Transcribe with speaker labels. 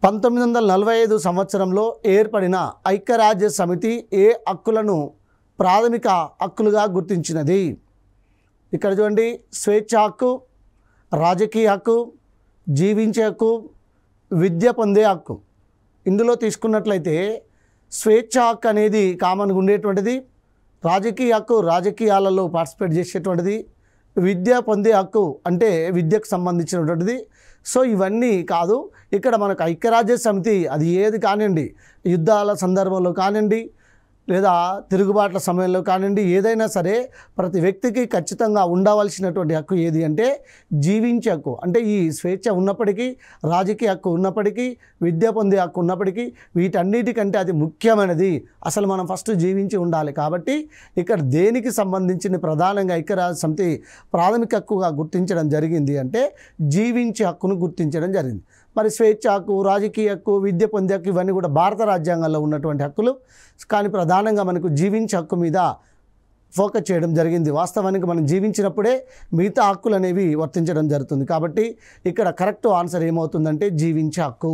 Speaker 1: 1945 సంవత్సరంలో ఏర్పడిన ఐక్యరాజ్య సమితి ఏ హక్కులను ప్రాథమిక హక్కులుగా గుర్తించినది? ఇక్కడ చూడండి, స్వేచ్ఛ హక్కు, రాజకీయ హక్కు, జీవించే హక్కు, విద్య పొందే హక్కు. ఇందులో తీసుకున్నట్లయితే స్వేచ్ఛ హక్కు అనేది కామన్గా ఉండేటువంటిది, రాజకీయ హక్కు రాజకీయాలలో పార్టిసిపేట్ చేసేటువంటిది, విద్య పొందే హక్కు అంటే విద్యకు సంబంధించినటువంటిది. సో ఇవన్నీ కాదు, ఇక్కడ మనకు ఐక్యరాజ్య సమితి అది ఏది కానివ్వండి, యుద్ధాల సందర్భంలో కానివ్వండి లేదా తిరుగుబాట్ల సమయంలో కానివ్వండి, ఏదైనా సరే ప్రతి వ్యక్తికి ఖచ్చితంగా ఉండవలసినటువంటి హక్కు ఏది అంటే జీవించే హక్కు. అంటే ఈ స్వేచ్ఛ ఉన్నప్పటికీ, రాజకీయ హక్కు ఉన్నప్పటికీ, విద్య పొందే హక్కు ఉన్నప్పటికీ వీటన్నిటికంటే అది ముఖ్యమైనది. అసలు మనం ఫస్ట్ జీవించి ఉండాలి. కాబట్టి ఇక్కడ దేనికి సంబంధించిన ప్రధానంగా ఐక్యరాజ్య సమితి ప్రాథమిక హక్కుగా గుర్తించడం జరిగింది అంటే జీవించే హక్కును గుర్తించడం జరిగింది. మరి స్వేచ్ఛ హక్కు, రాజకీయ హక్కు, విద్య పొందే హక్కు ఇవన్నీ కూడా భారత రాజ్యాంగంలో ఉన్నటువంటి హక్కులు. కానీ ప్రధానంగా మనకు జీవించే హక్కు మీద ఫోకస్ చేయడం జరిగింది. వాస్తవానికి మనం జీవించినప్పుడే మిగతా హక్కులు అనేవి వర్తించడం జరుగుతుంది. కాబట్టి ఇక్కడ కరెక్ట్ ఆన్సర్ ఏమవుతుందంటే జీవించే హక్కు.